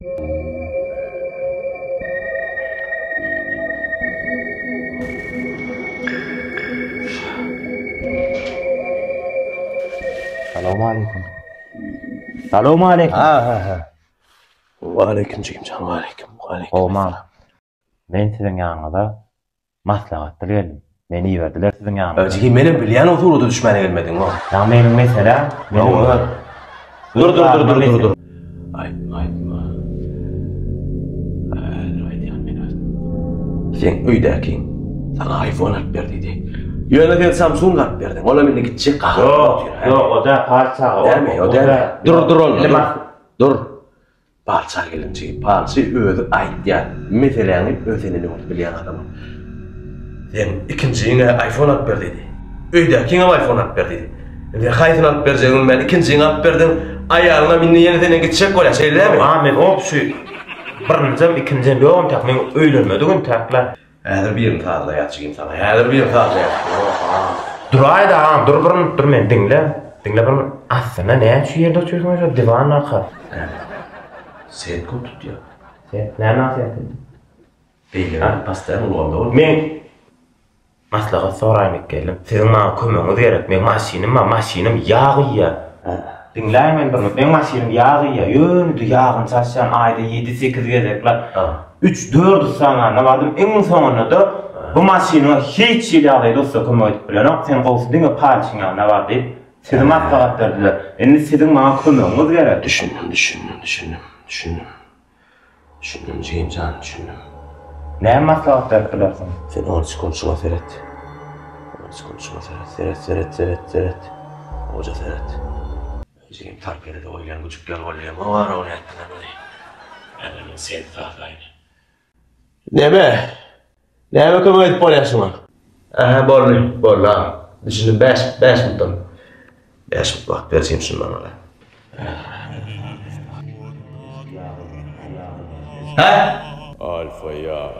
Selamun aleyküm. Selamun aleyküm. Aleyküm Cemcan, aleyküm. Olmaz. Ben sizin yanınıza maslahatlar geldim. Beni iyi verdiler sizin yanınıza. Öceki benim bilyen oturudu düşmene gelmedin mi? Ya benim mesela... Dur. Ay. Sen öydeki sana iPhone alıp verdiydi. Yöneten Samsung alıp verdin. Ola beni gidecek kahve. Yok, o da parça. Değil mi? O değil. Dur oğlum. Dur. Parça gelince, parça özü ait yani. Meseleni özelini olup bilen adamım. Sen ikinciyine iPhone alıp verdiydi. Öydekine iPhone alıp verdiydi. Ve kayıtını alıp vereceğim ben ikinciyine alıp verdim. Ayarına binni yeniden gidecek kola şey değil mi? Amin, o şu. Birincim, ikincim yoğun takmayı öylönmediğin takla. Hədir bir imtihazda yatışayım sana. Hədir bir imtihazda yatışayım. Dur ayda ağam, dur men dinle. Dinle bir aslında ne şu yerde oturuyorsun acaba? Divanın arka. Sen kod tut ya. Sen ne nasıl yaptın? Beyler pastayım olanda oğlum. Men maslahat sorayım geldim. Sizin bana kömüğünüz gerek. Men maşinim yağı ya. Dinleyin men bir men maşinim yağı ya. Yönüdü yağın saçan ayda 7-8 gezekler. 3-4 sana ne vardım en sonunda da bu maşinine hiç ilave dostum kömük bilen sen kovsun dinle parçına ne var deyip sizin maslahat verdiler. Endi sizin bana kömüğünüz gerek. Düşündüm Cemcan, düşündüm. Ne maslahat verdiler sana? Sen orası konuşma seyret. Seyret. Hoca seyret. Cem tarpiyede oylayan küçükler oylayan o var o ne yani seyret aynı. Ne be kömük edip bolyasın lan? Aha borlu. Düşündüm 5 mutlu. 5 mutlu bak vereceğim şundan ala. Ha? Alfa ya.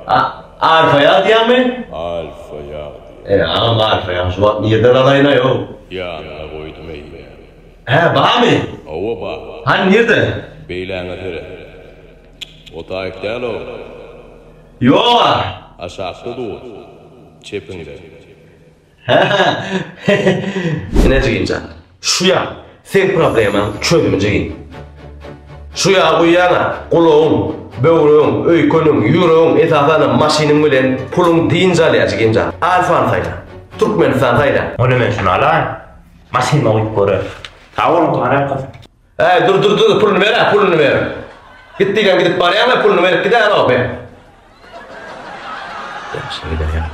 Alfa ya diyen mi? Alfa ya. Ağam alfa ya. Şu bak nereden alayına yok. Yanına koydum eyle. He bağ mı? Ova bak. Hani nerede? Beylana tere. O tayyip değil o. Yok. Aşağıda dur. Çepinde. Ne çekeyim sen? Şu ya. Sen problemin çözümü çekeyim. Şu ya bu yana. Kulağın, böğrün, öykünün, yüreğin, esasanın, maşinin bilen pulun deyince alaya çekeyim sen. Alfan sayla. Türkmenistan sayla. Onu men şunu alayım. Maşin oğuyup görür. Tavırın bana kız. Dur pulunu ver. Gittik gidip bari ama pulunu ver gider abi. Ya şeyler ya.